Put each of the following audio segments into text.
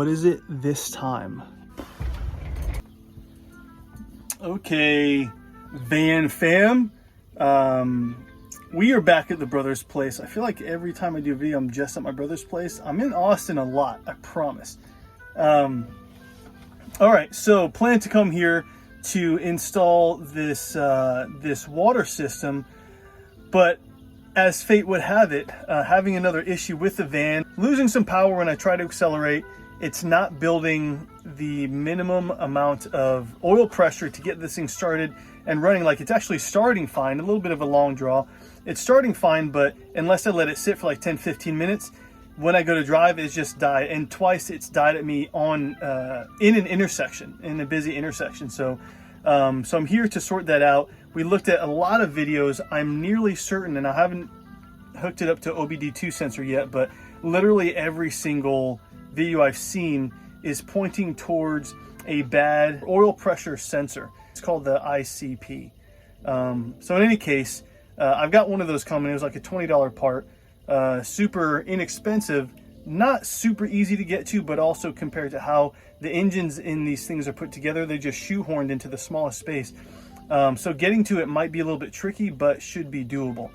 what is it this time? Okay, van fam. We are back at the brother's place. I feel like every time I do a video, I'm just at my brother's place. I'm in Austin a lot, I promise. All right, so plan to come here to install this this water system, but as fate would have it, having another issue with the van, losing some power when I try to accelerate. It's not building the minimum amount of oil pressure to get this thing started and running. Like, it's actually starting fine, a little bit of a long draw. It's starting fine, but unless I let it sit for like 10-15 minutes, when I go to drive, it's just died. And twice it's died at me on in an intersection, in a busy intersection. So I'm here to sort that out. We looked at a lot of videos. I'm nearly certain, and I haven't hooked it up to OBD2 sensor yet, but literally every single video I've seen is pointing towards a bad oil pressure sensor. It's called the ICP. So in any case, I've got one of those coming. It was like a $20 part, super inexpensive, not super easy to get to, but also compared to how the engines in these things are put together, they're just shoehorned into the smallest space. So getting to it might be a little bit tricky, but should be doable.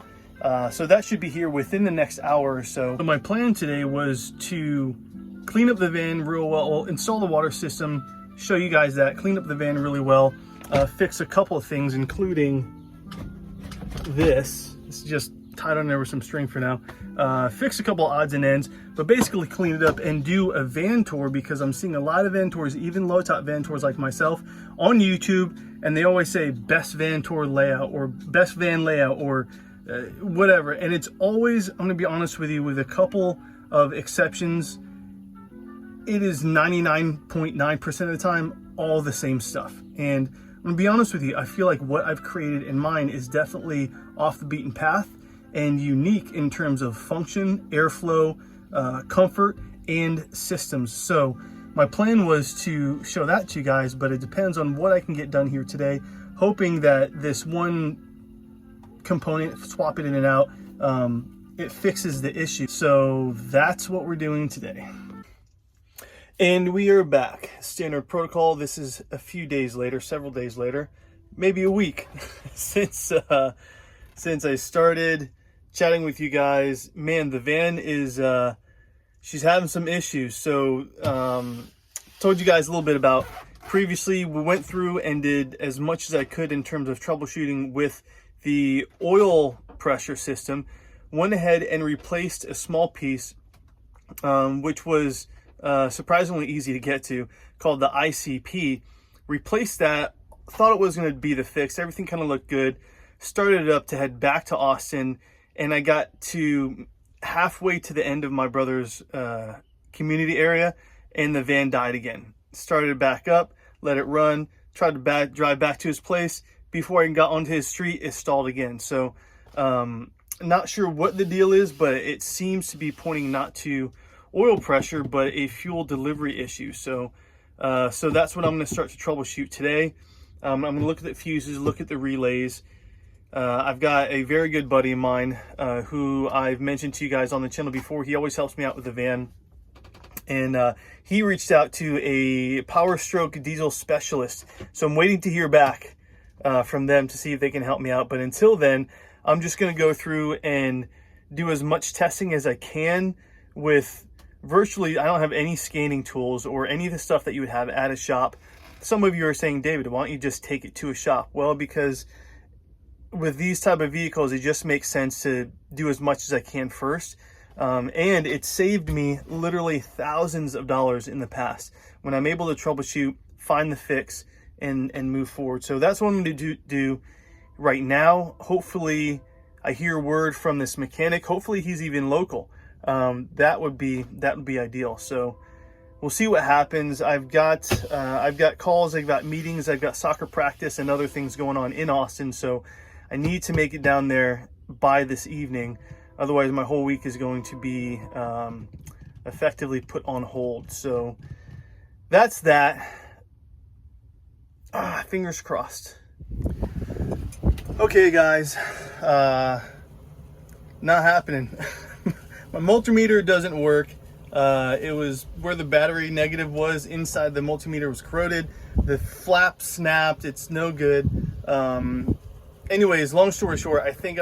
So that should be here within the next hour or so. So my plan today was to clean up the van real well, install the water system, show you guys that, clean up the van really well, fix a couple of things, including this. It's just tied on there with some string for now. Fix a couple of odds and ends, but basically clean it up and do a van tour, because I'm seeing a lot of van tours, even low top van tours like myself on YouTube, and they always say best van tour layout or best van layout or whatever. And it's always, I'm gonna be honest with you, with a couple of exceptions, it is 99.9% of the time all the same stuff. And I'm gonna be honest with you, I feel like what I've created in mine is definitely off the beaten path and unique in terms of function, airflow, comfort, and systems. So my plan was to show that to you guys, but it depends on what I can get done here today, hoping that this one component, swap it in and out, it fixes the issue. So that's what we're doing today. And we are back. Standard protocol. This is a few days later, several days later, maybe a week since I started chatting with you guys. Man, the van is she's having some issues. So told you guys a little bit about previously. We went through and did as much as I could in terms of troubleshooting with the oil pressure system. Went ahead and replaced a small piece, which was surprisingly easy to get to, called the ICP. Replaced that, thought it was going to be the fix. Everything kind of looked good. Started it up to head back to Austin, and I got to halfway to the end of my brother's community area, and the van died again. Started it back up, let it run, tried to drive back to his place. Before I got onto his street, it stalled again. So not sure what the deal is, but it seems to be pointing not to oil pressure, but a fuel delivery issue. So that's what I'm going to start to troubleshoot today. I'm going to look at the fuses, look at the relays. I've got a very good buddy of mine who I've mentioned to you guys on the channel before. He always helps me out with the van, and he reached out to a Power Stroke diesel specialist. So I'm waiting to hear back from them to see if they can help me out. But until then, I'm just going to go through and do as much testing as I can with virtually, I don't have any scanning tools or any of the stuff that you would have at a shop. Some of you are saying, David, why don't you just take it to a shop? Well, because with these type of vehicles, it just makes sense to do as much as I can first. And it saved me literally thousands of dollars in the past when I'm able to troubleshoot, find the fix, and move forward. So that's what I'm going to do right now. Hopefully I hear word from this mechanic. Hopefully he's even local. That would be ideal. So we'll see what happens. I've got calls, I've got meetings, I've got soccer practice and other things going on in Austin. So I need to make it down there by this evening. Otherwise my whole week is going to be effectively put on hold. So that's that. Fingers crossed. Okay guys, not happening. My multimeter doesn't work. It was where the battery negative was inside the multimeter was corroded. The flap snapped. It's no good. Anyways, long story short, I think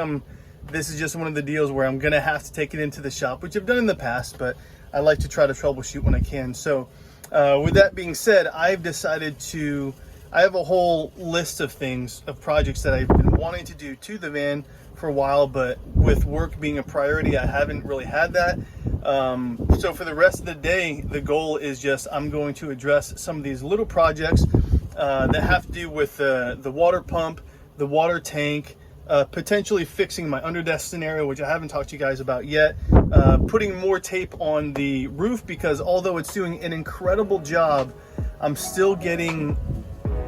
this is just one of the deals where I'm gonna have to take it into the shop, which I've done in the past, but I like to try to troubleshoot when I can. So with that being said, I've decided to, I have a whole list of things, of projects that I've been wanting to do to the van for a while, but with work being a priority, I haven't really had that. So for the rest of the day, the goal is just, I'm going to address some of these little projects that have to do with the water pump, the water tank, potentially fixing my underdesk scenario, which I haven't talked to you guys about yet, putting more tape on the roof, because although it's doing an incredible job, I'm still getting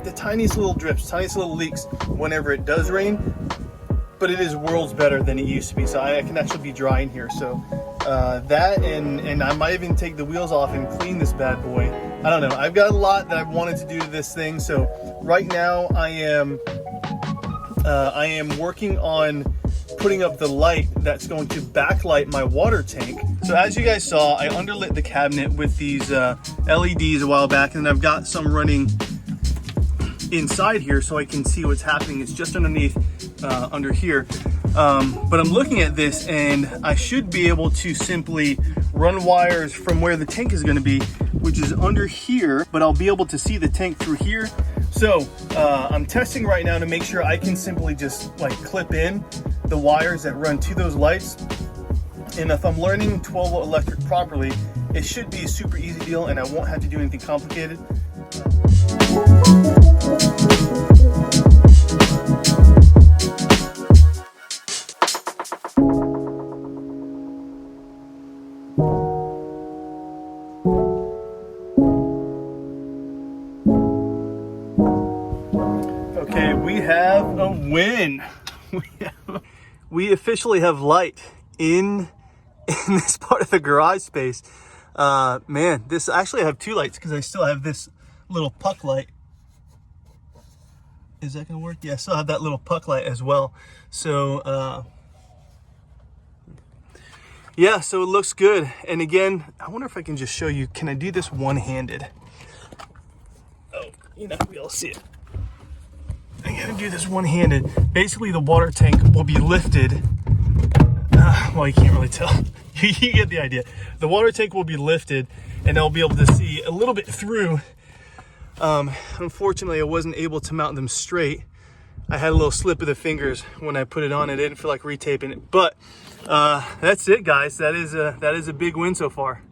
the tiniest little drips, tiniest little leaks whenever it does rain, but it is worlds better than it used to be. So I can actually be dry in here. So that, and I might even take the wheels off and clean this bad boy. I don't know. I've got a lot that I've wanted to do to this thing. So right now I am working on putting up the light that's going to backlight my water tank. So as you guys saw, I underlit the cabinet with these LEDs a while back, and I've got some running inside here so I can see what's happening. It's just underneath under here. But I'm looking at this, and I should be able to simply run wires from where the tank is going to be, which is under here, but I'll be able to see the tank through here. So I'm testing right now to make sure I can simply just like clip in the wires that run to those lights. And if I'm learning 12-volt electric properly, it should be a super easy deal, and I won't have to do anything complicated. Okay, we have a win. We officially have light in this part of the garage space. Man, this actually I have two lights because I still have this little puck light. Is that gonna work? Yeah, I still have that little puck light as well. So yeah, so it looks good. And again, I wonder if I can just show you, can I do this one-handed? Oh, you're not gonna be able to see it. I'm gonna do this one-handed. Basically, the water tank will be lifted. Well, you can't really tell. You get the idea. The water tank will be lifted, and I'll be able to see a little bit through. Unfortunately, I wasn't able to mount them straight. I had a little slip of the fingers when I put it on. I didn't feel like retaping it, but that's it, guys. That is a big win so far.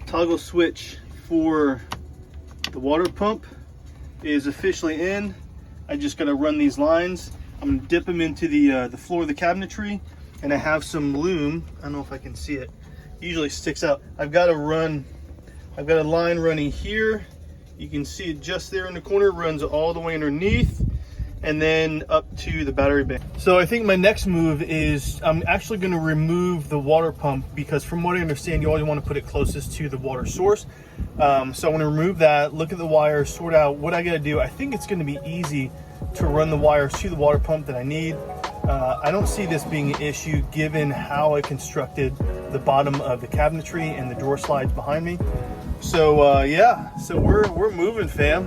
Toggle switch for the water pump is officially in. I just gotta run these lines. I'm gonna dip them into the floor of the cabinetry, and I have some loom. I don't know if I can see it. It usually sticks out. I've got a line running here. You can see it just there in the corner. It runs all the way underneath and then up to the battery bank. So I think my next move is I'm actually going to remove the water pump, because from what I understand, you always want to put it closest to the water source. So I'm going to remove that, look at the wires, sort out what I got to do. I think it's going to be easy to run the wires to the water pump that I need. I don't see this being an issue given how I constructed the bottom of the cabinetry and the drawer slides behind me. So yeah, so we're moving, fam.